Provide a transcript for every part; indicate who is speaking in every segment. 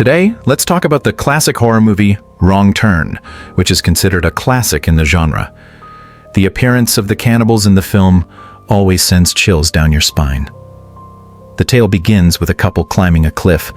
Speaker 1: Today, let's talk about the classic horror movie Wrong Turn, which is considered a classic in the genre. The appearance of the cannibals in the film always sends chills down your spine. The tale begins with a couple climbing a cliff.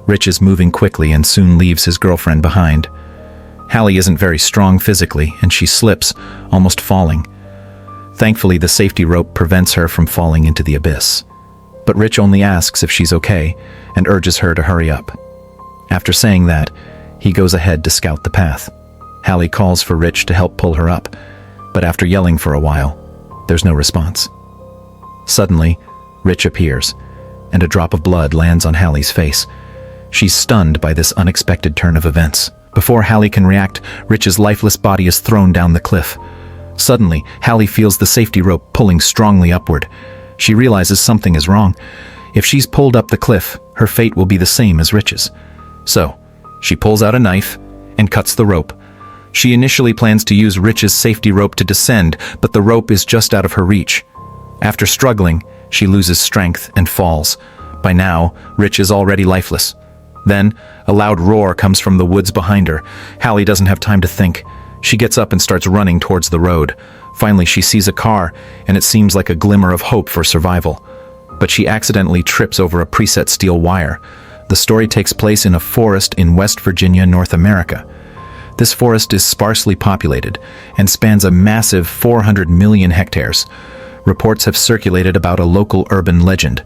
Speaker 1: Rich is moving quickly and soon leaves his girlfriend behind. Hallie isn't very strong physically, and she slips, almost falling. Thankfully, the safety rope prevents her from falling into the abyss. But Rich only asks if she's okay and urges her to hurry up. After saying that, he goes ahead to scout the path. Hallie calls for Rich to help pull her up, but after yelling for a while, there's no response. Suddenly, Rich appears, and a drop of blood lands on Hallie's face. She's stunned by this unexpected turn of events. Before Hallie can react, Rich's lifeless body is thrown down the cliff. Suddenly, Hallie feels the safety rope pulling strongly upward. She realizes something is wrong. If she's pulled up the cliff, her fate will be the same as Rich's. So, she pulls out a knife and cuts the rope. She initially plans to use Rich's safety rope to descend, but the rope is just out of her reach. After struggling, she loses strength and falls. By now, Rich is already lifeless. Then, a loud roar comes from the woods behind her. Hallie doesn't have time to think. She gets up and starts running towards the road. Finally, she sees a car, and it seems like a glimmer of hope for survival. But she accidentally trips over a preset steel wire. The story takes place in a forest in West Virginia, North America. This forest is sparsely populated and spans a massive 400 million hectares. Reports have circulated about a local urban legend.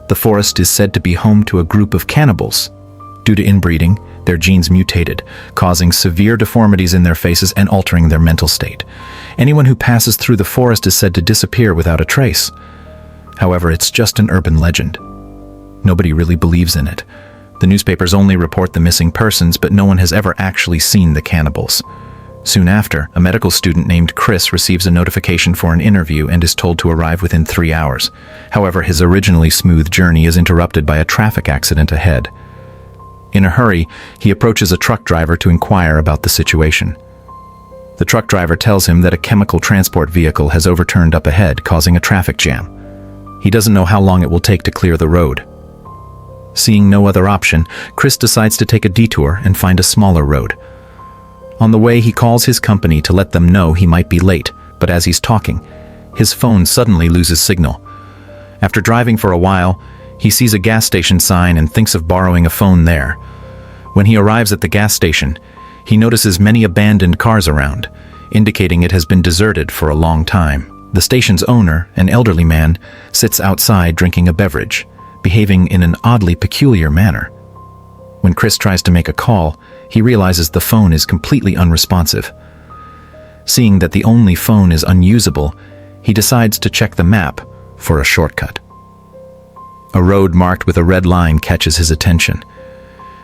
Speaker 1: The forest is said to be home to a group of cannibals. Due to inbreeding, their genes mutated, causing severe deformities in their faces and altering their mental state. Anyone who passes through the forest is said to disappear without a trace. However, it's just an urban legend. Nobody really believes in it. The newspapers only report the missing persons, but no one has ever actually seen the cannibals. Soon after, a medical student named Chris receives a notification for an interview and is told to arrive within 3 hours. However, his originally smooth journey is interrupted by a traffic accident ahead. In a hurry, he approaches a truck driver to inquire about the situation. The truck driver tells him that a chemical transport vehicle has overturned up ahead, causing a traffic jam. He doesn't know how long it will take to clear the road. Seeing no other option, Chris decides to take a detour and find a smaller road. On the way, he calls his company to let them know he might be late, but as he's talking, his phone suddenly loses signal. After driving for a while, he sees a gas station sign and thinks of borrowing a phone there. When he arrives at the gas station, he notices many abandoned cars around, indicating it has been deserted for a long time. The station's owner, an elderly man, sits outside drinking a beverage, behaving in an oddly peculiar manner. When Chris tries to make a call, he realizes the phone is completely unresponsive. Seeing that the only phone is unusable, he decides to check the map for a shortcut. A road marked with a red line catches his attention.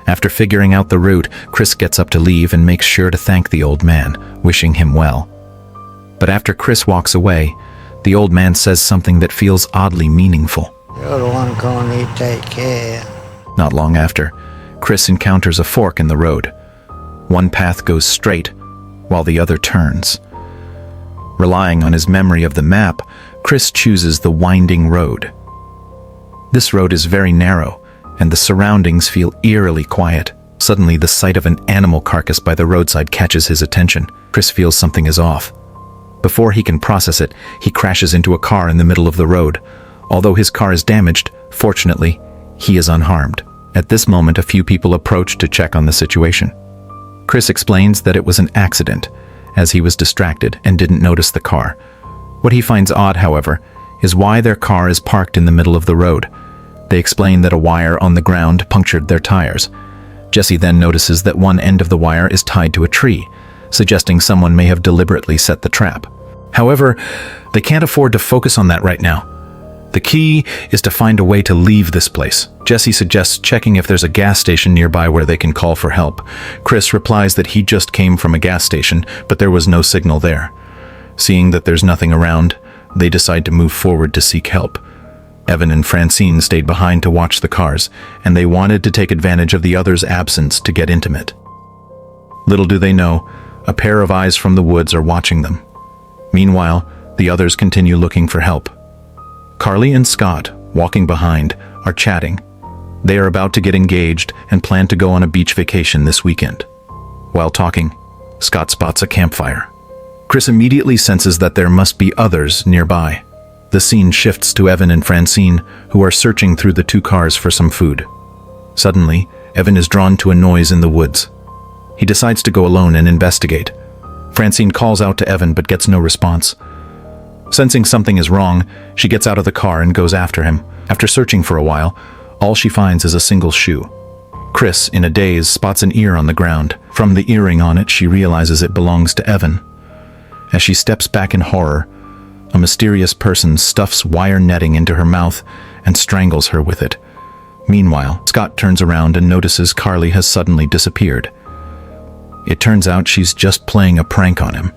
Speaker 1: After figuring out the route, Chris gets up to leave and makes sure to thank the old man, wishing him well. But after Chris walks away, the old man says something that feels oddly meaningful.
Speaker 2: You're the one gonna need to take care.
Speaker 1: Not long after, Chris encounters a fork in the road. One path goes straight, while the other turns. Relying on his memory of the map, Chris chooses the winding road. This road is very narrow, and the surroundings feel eerily quiet. Suddenly, the sight of an animal carcass by the roadside catches his attention. Chris feels something is off. Before he can process it, he crashes into a car in the middle of the road. Although his car is damaged, fortunately, he is unharmed. At this moment, a few people approach to check on the situation. Chris explains that it was an accident, as he was distracted and didn't notice the car. What he finds odd, however, is why their car is parked in the middle of the road. They explain that a wire on the ground punctured their tires. Jesse then notices that one end of the wire is tied to a tree, suggesting someone may have deliberately set the trap. However, they can't afford to focus on that right now. The key is to find a way to leave this place. Jesse suggests checking if there's a gas station nearby where they can call for help. Chris replies that he just came from a gas station, but there was no signal there. Seeing that there's nothing around, they decide to move forward to seek help. Evan and Francine stayed behind to watch the cars, and they wanted to take advantage of the other's absence to get intimate. Little do they know, a pair of eyes from the woods are watching them. Meanwhile, the others continue looking for help. Carly and Scott, walking behind, are chatting. They are about to get engaged and plan to go on a beach vacation this weekend. While talking, Scott spots a campfire. Chris immediately senses that there must be others nearby. The scene shifts to Evan and Francine, who are searching through the two cars for some food. Suddenly, Evan is drawn to a noise in the woods. He decides to go alone and investigate. Francine calls out to Evan but gets no response. Sensing something is wrong, she gets out of the car and goes after him. After searching for a while, all she finds is a single shoe. Chris, in a daze, spots an ear on the ground. From the earring on it, she realizes it belongs to Evan. As she steps back in horror, a mysterious person stuffs wire netting into her mouth and strangles her with it. Meanwhile, Scott turns around and notices Carly has suddenly disappeared. It turns out she's just playing a prank on him.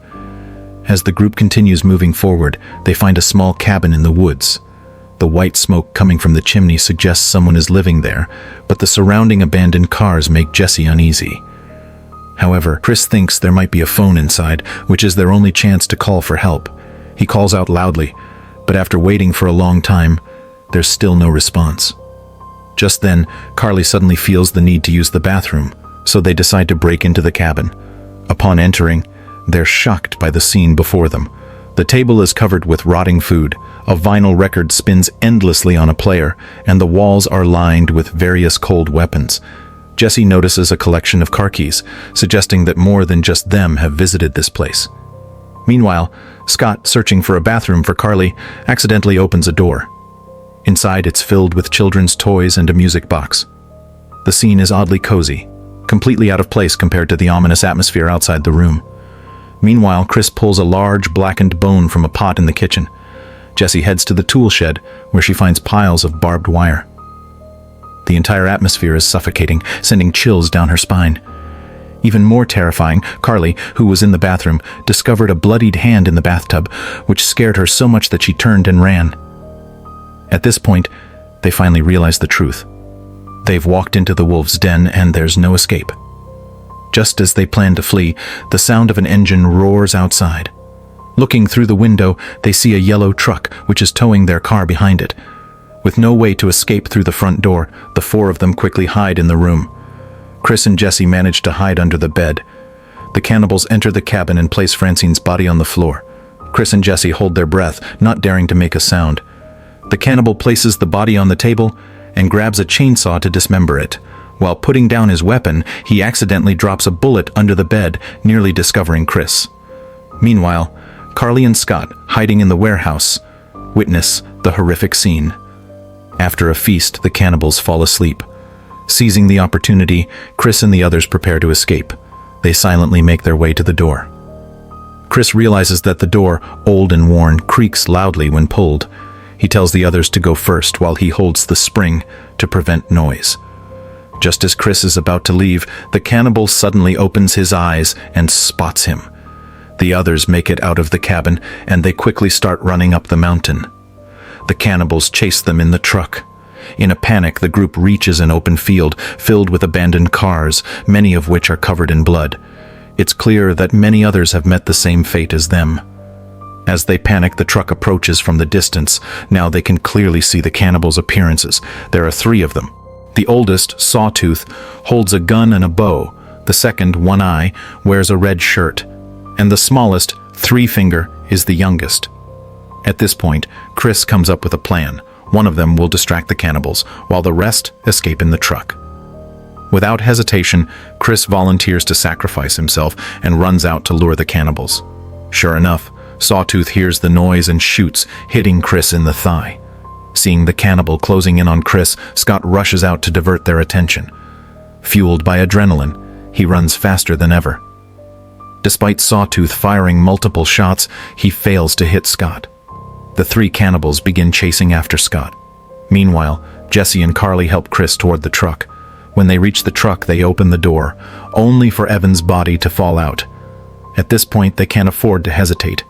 Speaker 1: As the group continues moving forward, they find a small cabin in the woods. The white smoke coming from the chimney suggests someone is living there, but the surrounding abandoned cars make Jesse uneasy. However, Chris thinks there might be a phone inside, which is their only chance to call for help. He calls out loudly, but after waiting for a long time, there's still no response. Just then, Carly suddenly feels the need to use the bathroom, so they decide to break into the cabin. Upon entering, they're shocked by the scene before them. The table is covered with rotting food, a vinyl record spins endlessly on a player, and the walls are lined with various cold weapons. Jesse notices a collection of car keys, suggesting that more than just them have visited this place. Meanwhile, Scott, searching for a bathroom for Carly, accidentally opens a door. Inside, it's filled with children's toys and a music box. The scene is oddly cozy, completely out of place compared to the ominous atmosphere outside the room. Meanwhile, Chris pulls a large blackened bone from a pot in the kitchen. Jessie heads to the tool shed, where she finds piles of barbed wire. The entire atmosphere is suffocating, sending chills down her spine. Even more terrifying, Carly, who was in the bathroom, discovered a bloodied hand in the bathtub, which scared her so much that she turned and ran. At this point, they finally realize the truth. They've walked into the wolf's den and there's no escape. Just as they plan to flee, the sound of an engine roars outside. Looking through the window, they see a yellow truck, which is towing their car behind it. With no way to escape through the front door, the four of them quickly hide in the room. Chris and Jesse manage to hide under the bed. The cannibals enter the cabin and place Francine's body on the floor. Chris and Jesse hold their breath, not daring to make a sound. The cannibal places the body on the table and grabs a chainsaw to dismember it. While putting down his weapon, he accidentally drops a bullet under the bed, nearly discovering Chris. Meanwhile, Carly and Scott, hiding in the warehouse, witness the horrific scene. After a feast, the cannibals fall asleep. Seizing the opportunity, Chris and the others prepare to escape. They silently make their way to the door. Chris realizes that the door, old and worn, creaks loudly when pulled. He tells the others to go first while he holds the spring to prevent noise. Just as Chris is about to leave, the cannibal suddenly opens his eyes and spots him. The others make it out of the cabin, and they quickly start running up the mountain. The cannibals chase them in the truck. In a panic, the group reaches an open field filled with abandoned cars, many of which are covered in blood. It's clear that many others have met the same fate as them. As they panic, the truck approaches from the distance. Now they can clearly see the cannibals' appearances. There are 3 of them. The oldest, Sawtooth, holds a gun and a bow. The second, One Eye, wears a red shirt. And the smallest, Three Finger, is the youngest. At this point, Chris comes up with a plan. One of them will distract the cannibals, while the rest escape in the truck. Without hesitation, Chris volunteers to sacrifice himself and runs out to lure the cannibals. Sure enough, Sawtooth hears the noise and shoots, hitting Chris in the thigh. Seeing the cannibal closing in on Chris, Scott rushes out to divert their attention. Fueled by adrenaline, he runs faster than ever. Despite Sawtooth firing multiple shots, he fails to hit Scott. The 3 cannibals begin chasing after Scott. Meanwhile, Jesse and Carly help Chris toward the truck. When they reach the truck, they open the door, only for Evan's body to fall out. At this point, they can't afford to hesitate.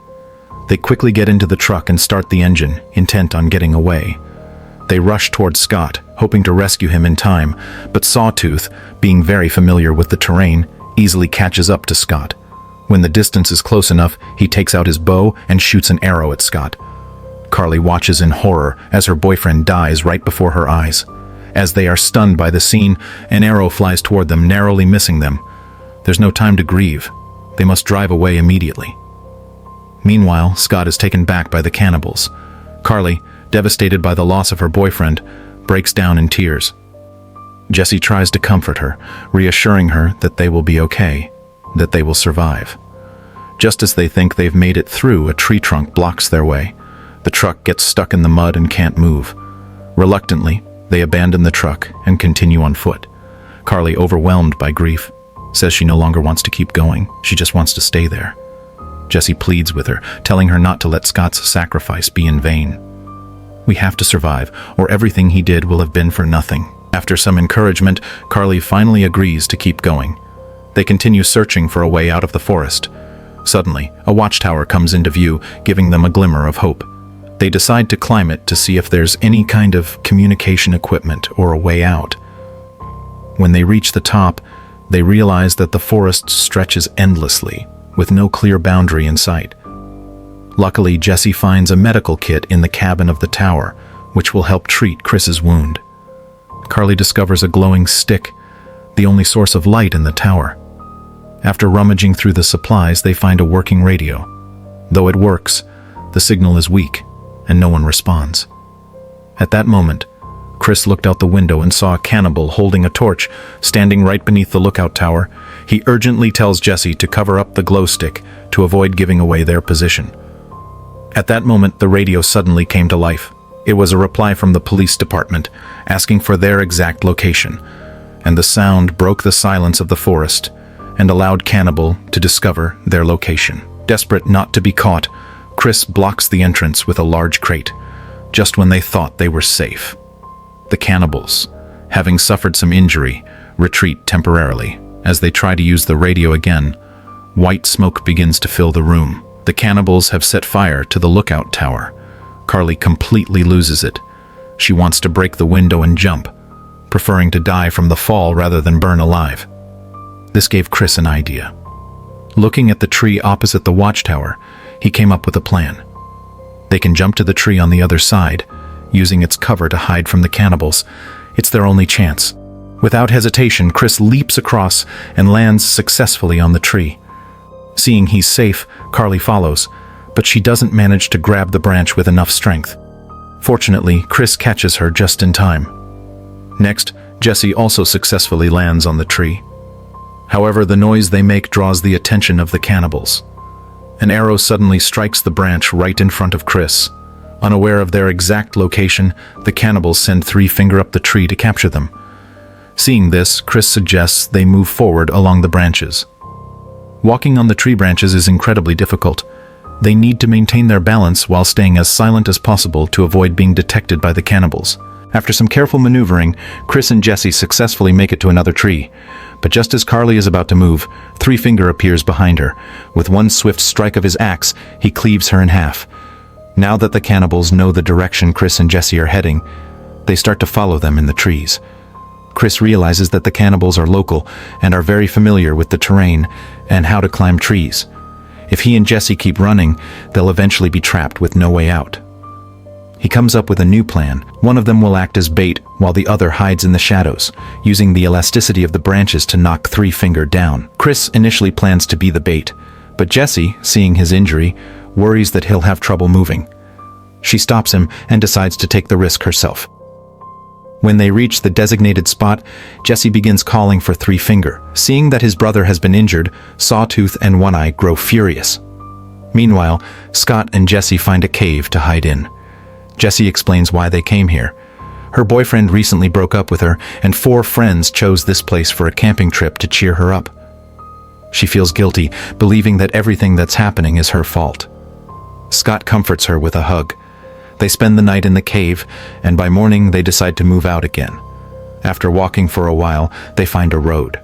Speaker 1: They quickly get into the truck and start the engine, intent on getting away. They rush toward Scott, hoping to rescue him in time, but Sawtooth, being very familiar with the terrain, easily catches up to Scott. When the distance is close enough, he takes out his bow and shoots an arrow at Scott. Carly watches in horror as her boyfriend dies right before her eyes. As they are stunned by the scene, an arrow flies toward them, narrowly missing them. There's no time to grieve. They must drive away immediately. Meanwhile, Scott is taken back by the cannibals. Carly, devastated by the loss of her boyfriend, breaks down in tears. Jesse tries to comfort her, reassuring her that they will be okay, that they will survive. Just as they think they've made it through, a tree trunk blocks their way. The truck gets stuck in the mud and can't move. Reluctantly, they abandon the truck and continue on foot. Carly, overwhelmed by grief, says she no longer wants to keep going. She just wants to stay there. Jesse pleads with her, telling her not to let Scott's sacrifice be in vain. "We have to survive, or everything he did will have been for nothing." After some encouragement, Carly finally agrees to keep going. They continue searching for a way out of the forest. Suddenly, a watchtower comes into view, giving them a glimmer of hope. They decide to climb it to see if there's any kind of communication equipment or a way out. When they reach the top, they realize that the forest stretches endlessly, with no clear boundary in sight. Luckily, Jesse finds a medical kit in the cabin of the tower, which will help treat Chris's wound. Carly discovers a glowing stick, the only source of light in the tower. After rummaging through the supplies, they find a working radio. Though it works, the signal is weak, and no one responds. At that moment, Chris looked out the window and saw a cannibal holding a torch, standing right beneath the lookout tower. He urgently tells Jesse to cover up the glow stick to avoid giving away their position. At that moment, the radio suddenly came to life. It was a reply from the police department, asking for their exact location, and the sound broke the silence of the forest and allowed Cannibal to discover their location. Desperate not to be caught, Chris blocks the entrance with a large crate, just when they thought they were safe. The cannibals, having suffered some injury, retreat temporarily. As they try to use the radio again, white smoke begins to fill the room. The cannibals have set fire to the lookout tower. Carly completely loses it. She wants to break the window and jump, preferring to die from the fall rather than burn alive. This gave Chris an idea. Looking at the tree opposite the watchtower, he came up with a plan. They can jump to the tree on the other side, using its cover to hide from the cannibals. It's their only chance. Without hesitation, Chris leaps across and lands successfully on the tree. Seeing he's safe, Carly follows, but she doesn't manage to grab the branch with enough strength. Fortunately, Chris catches her just in time. Next, Jesse also successfully lands on the tree. However, the noise they make draws the attention of the cannibals. An arrow suddenly strikes the branch right in front of Chris. Unaware of their exact location, the cannibals send Three Finger up the tree to capture them. Seeing this, Chris suggests they move forward along the branches. Walking on the tree branches is incredibly difficult. They need to maintain their balance while staying as silent as possible to avoid being detected by the cannibals. After some careful maneuvering, Chris and Jesse successfully make it to another tree. But just as Carly is about to move, Three Finger appears behind her. With one swift strike of his axe, he cleaves her in half. Now that the cannibals know the direction Chris and Jesse are heading, they start to follow them in the trees. Chris realizes that the cannibals are local and are very familiar with the terrain and how to climb trees. If he and Jesse keep running, they'll eventually be trapped with no way out. He comes up with a new plan. One of them will act as bait while the other hides in the shadows, using the elasticity of the branches to knock Three Finger down. Chris initially plans to be the bait, but Jesse, seeing his injury, worries that he'll have trouble moving. She stops him and decides to take the risk herself. When they reach the designated spot, Jesse begins calling for Three Finger. Seeing that his brother has been injured, Sawtooth and One Eye grow furious. Meanwhile, Scott and Jesse find a cave to hide in. Jesse explains why they came here. Her boyfriend recently broke up with her, and 4 friends chose this place for a camping trip to cheer her up. She feels guilty, believing that everything that's happening is her fault. Scott comforts her with a hug. They spend the night in the cave, and by morning they decide to move out again. After walking for a while, they find a road.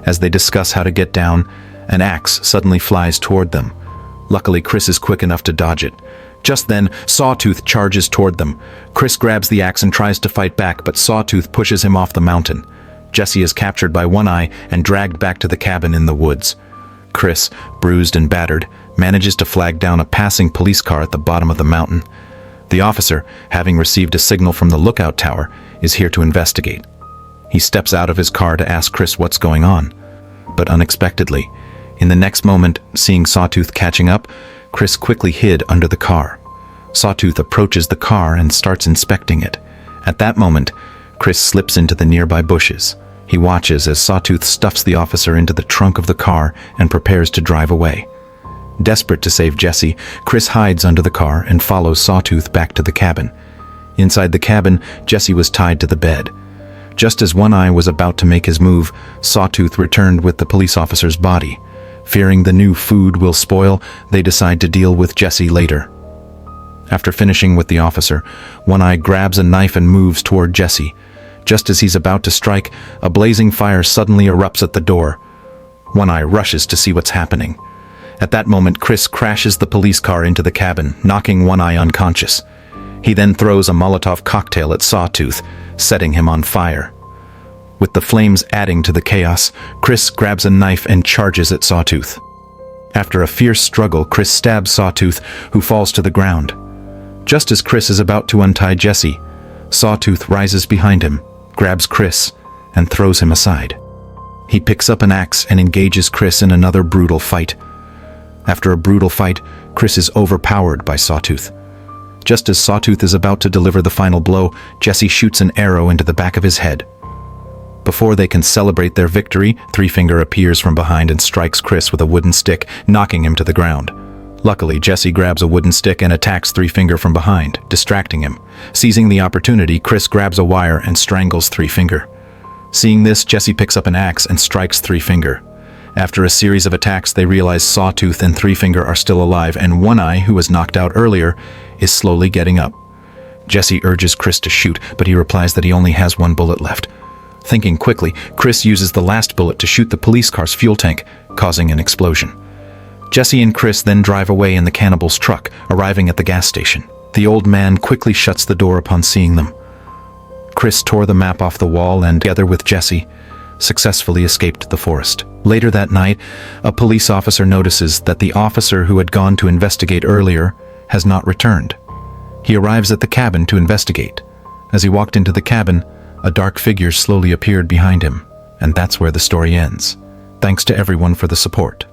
Speaker 1: As they discuss how to get down, an axe suddenly flies toward them. Luckily, Chris is quick enough to dodge it. Just then, Sawtooth charges toward them. Chris grabs the axe and tries to fight back, but Sawtooth pushes him off the mountain. Jesse is captured by One Eye and dragged back to the cabin in the woods. Chris, bruised and battered, manages to flag down a passing police car at the bottom of the mountain. The officer, having received a signal from the lookout tower, is here to investigate. He steps out of his car to ask Chris what's going on. But unexpectedly, in the next moment, seeing Sawtooth catching up, Chris quickly hid under the car. Sawtooth approaches the car and starts inspecting it. At that moment, Chris slips into the nearby bushes. He watches as Sawtooth stuffs the officer into the trunk of the car and prepares to drive away. Desperate to save Jesse, Chris hides under the car and follows Sawtooth back to the cabin. Inside the cabin, Jesse was tied to the bed. Just as One Eye was about to make his move, Sawtooth returned with the police officer's body. Fearing the new food will spoil, they decide to deal with Jesse later. After finishing with the officer, One Eye grabs a knife and moves toward Jesse. Just as he's about to strike, a blazing fire suddenly erupts at the door. One Eye rushes to see what's happening. At that moment, Chris crashes the police car into the cabin, knocking One Eye unconscious. He then throws a Molotov cocktail at Sawtooth, setting him on fire. With the flames adding to the chaos, Chris grabs a knife and charges at Sawtooth. After a fierce struggle, Chris stabs Sawtooth, who falls to the ground. Just as Chris is about to untie Jesse, Sawtooth rises behind him, grabs Chris, and throws him aside. He picks up an axe and engages Chris in another brutal fight. After a brutal fight, Chris is overpowered by Sawtooth. Just as Sawtooth is about to deliver the final blow, Jesse shoots an arrow into the back of his head. Before they can celebrate their victory, Three Finger appears from behind and strikes Chris with a wooden stick, knocking him to the ground. Luckily, Jesse grabs a wooden stick and attacks Three Finger from behind, distracting him. Seizing the opportunity, Chris grabs a wire and strangles Three Finger. Seeing this, Jesse picks up an axe and strikes Three Finger. After a series of attacks, they realize Sawtooth and Three Finger are still alive, and One Eye, who was knocked out earlier, is slowly getting up. Jesse urges Chris to shoot, but he replies that he only has one bullet left. Thinking quickly, Chris uses the last bullet to shoot the police car's fuel tank, causing an explosion. Jesse and Chris then drive away in the cannibals' truck, arriving at the gas station. The old man quickly shuts the door upon seeing them. Chris tore the map off the wall and, together with Jesse, successfully escaped the forest. Later that night, a police officer notices that the officer who had gone to investigate earlier has not returned. He arrives at the cabin to investigate. As he walked into the cabin, a dark figure slowly appeared behind him, and that's where the story ends. Thanks to everyone for the support.